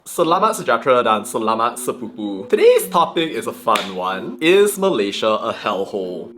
Selamat sejahtera dan selamat sepupu. Today's topic is a fun one. Is Malaysia a hellhole?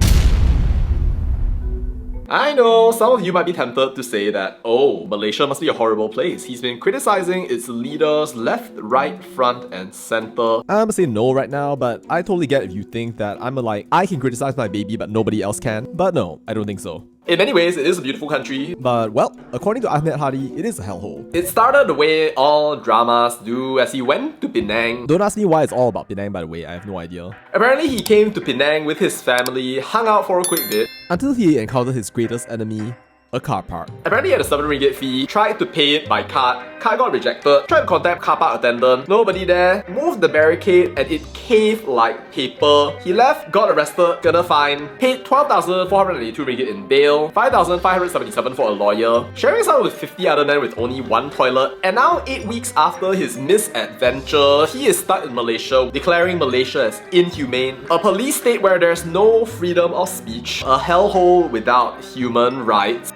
I know, some of you might be tempted to say that, oh, Malaysia must be a horrible place. He's been criticizing its leaders left, right, front, and center. I'm gonna say no right now, but I totally get if you think that I can criticize my baby but nobody else can. But no, I don't think so. In many ways, it is a beautiful country. But well, according to Ahmed Hadi, it is a hellhole. It started the way all dramas do as he went to Penang. Don't ask me why it's all about Penang, by the way, I have no idea. Apparently, he came to Penang with his family, hung out for a quick bit. Until he encountered his greatest enemy, a car park. Apparently he had a 7 ringgit fee, tried to pay it by card got rejected, tried to contact car park attendant, nobody there, moved the barricade and it caved like paper. He left, got arrested, gonna fine, paid 12,482 ringgit in bail, 5,577 for a lawyer, sharing his house with 50 other men with only one toilet, and now 8 weeks after his misadventure, he is stuck in Malaysia, declaring Malaysia as inhumane, a police state where there's no freedom of speech, a hellhole without human rights.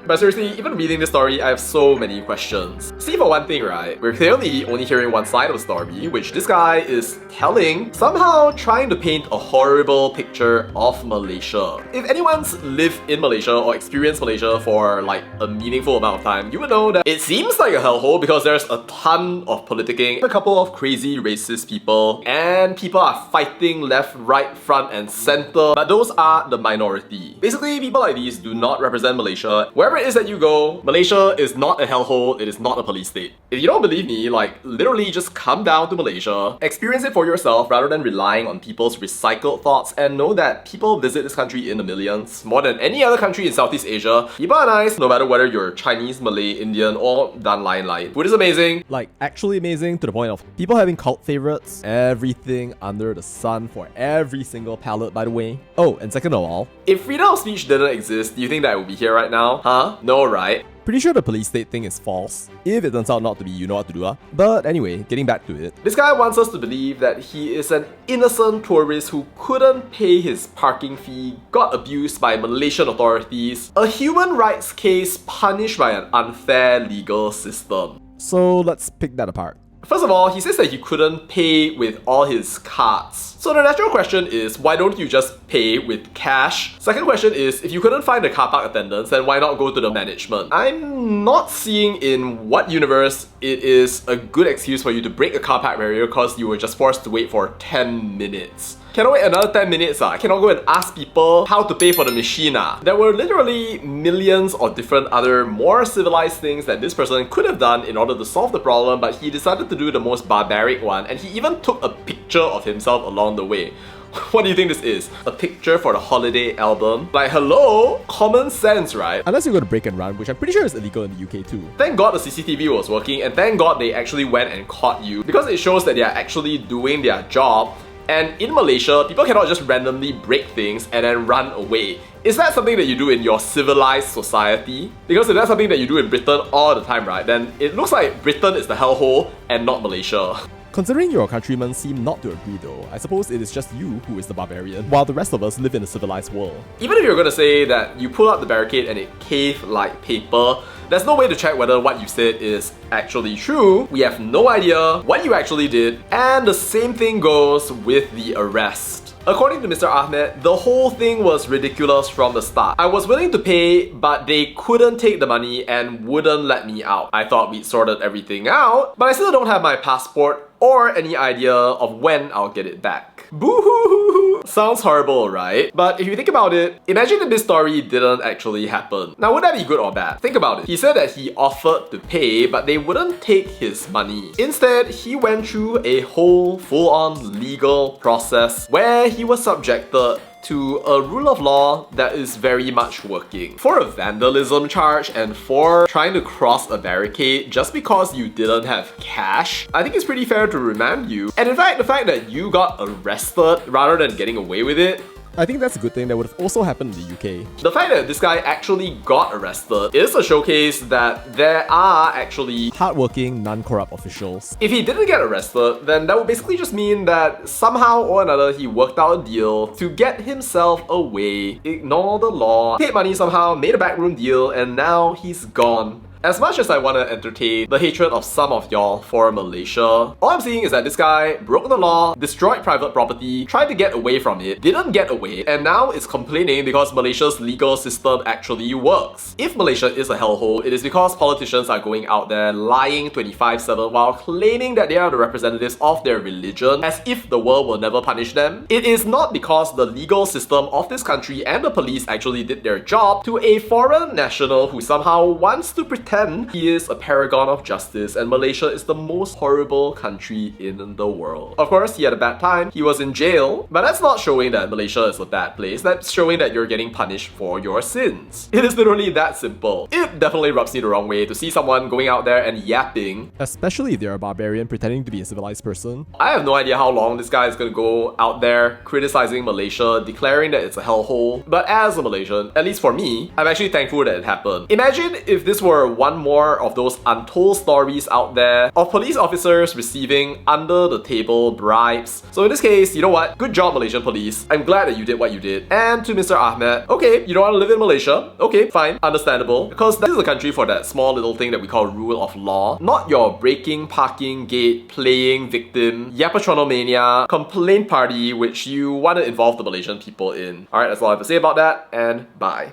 But seriously, even reading this story, I have so many questions. See, for one thing, right, we're clearly only hearing one side of the story, which this guy is telling, somehow trying to paint a horrible picture of Malaysia. If anyone's lived in Malaysia or experienced Malaysia for like a meaningful amount of time, you would know that it seems like a hellhole because there's a ton of politicking, a couple of crazy racist people, and people are fighting left, right, front, and center, but those are the minority. Basically, people like these do not represent Malaysia. Wherever it is that you go, Malaysia is not a hellhole, it is not a police state. If you don't believe me, like, literally just come down to Malaysia, experience it for yourself rather than relying on people's recycled thoughts, and know that people visit this country in the millions, more than any other country in Southeast Asia. People are nice, no matter whether you're Chinese, Malay, Indian, or Dan Lain Lain. Food is amazing. Like, actually amazing to the point of people having cult favorites, everything under the sun for every single palate, by the way. Oh, and second of all, if freedom of speech didn't exist, do you think that I would be here right now? Huh? No, right? pretty sure the police state thing is false, if it turns out not to be, you know what to do, huh? But anyway, getting back to it. This guy wants us to believe that he is an innocent tourist who couldn't pay his parking fee, got abused by Malaysian authorities, a human rights case punished by an unfair legal system. So let's pick that apart. First of all, he says that he couldn't pay with all his cards. So the natural question is, why don't you just pay with cash? Second question is, if you couldn't find the car park attendants, then why not go to the management? I'm not seeing in what universe it is a good excuse for you to break a car park barrier because you were just forced to wait for 10 minutes. Cannot wait another 10 minutes, I cannot go and ask people how to pay for the machine. There were literally millions of different other more civilized things that this person could have done in order to solve the problem, but he decided to do the most barbaric one, and he even took a picture of himself along the way. What do you think this is? A picture for the holiday album? Like, hello? Common sense, right? Unless you're going to break and run, which I'm pretty sure is illegal in the UK too. Thank God the CCTV was working, and thank God they actually went and caught you, because it shows that they are actually doing their job. And in Malaysia, people cannot just randomly break things and then run away. Is that something that you do in your civilized society? Because if that's something that you do in Britain all the time, right, then it looks like Britain is the hellhole and not Malaysia. Considering your countrymen seem not to agree though, I suppose it is just you who is the barbarian, while the rest of us live in a civilized world. Even if you're gonna say that you pull out the barricade and it caved like paper, there's no way to check whether what you said is actually true. We have no idea what you actually did, and the same thing goes with the arrest. According to Mr. Ahmed, the whole thing was ridiculous from the start. I was willing to pay, but they couldn't take the money and wouldn't let me out. I thought we'd sorted everything out, but I still don't have my passport or any idea of when I'll get it back. Boo-hoo-hoo-hoo. Sounds horrible, right? But if you think about it, imagine if this story didn't actually happen. Now, would that be good or bad? Think about it. He said that he offered to pay, but they wouldn't take his money. Instead, he went through a whole full-on legal process where he was subjected to a rule of law that is very much working. For a vandalism charge and for trying to cross a barricade just because you didn't have cash, I think it's pretty fair to remand you. And in fact, the fact that you got arrested rather than getting away with it, I think that's a good thing that would have also happened in the UK. The fact that this guy actually got arrested is a showcase that there are actually hardworking, non-corrupt officials. If he didn't get arrested, then that would basically just mean that somehow or another he worked out a deal to get himself away, ignore the law, paid money somehow, made a backroom deal, and now he's gone. As much as I want to entertain the hatred of some of y'all for Malaysia, all I'm seeing is that this guy broke the law, destroyed private property, tried to get away from it, didn't get away, and now is complaining because Malaysia's legal system actually works. If Malaysia is a hellhole, it is because politicians are going out there lying 24/7 while claiming that they are the representatives of their religion as if the world will never punish them. It is not because the legal system of this country and the police actually did their job to a foreign national who somehow wants to pretend he is a paragon of justice and Malaysia is the most horrible country in the world. Of course, he had a bad time, he was in jail, but that's not showing that Malaysia is a bad place, that's showing that you're getting punished for your sins. It is literally that simple. It definitely rubs me the wrong way to see someone going out there and yapping. Especially if they're a barbarian pretending to be a civilized person. I have no idea how long this guy is gonna go out there criticizing Malaysia, declaring that it's a hellhole, but as a Malaysian, at least for me, I'm actually thankful that it happened. Imagine if this were one more of those untold stories out there of police officers receiving under the table bribes. So in this case, you know what? Good job, Malaysian police. I'm glad that you did what you did. And to Mr. Ahmed, okay, you don't want to live in Malaysia? Okay, fine, understandable. Because this is a country for that small little thing that we call rule of law, not your breaking, parking, gate, playing victim, yapatronomania, complaint party which you want to involve the Malaysian people in. Alright, that's all I have to say about that, and bye.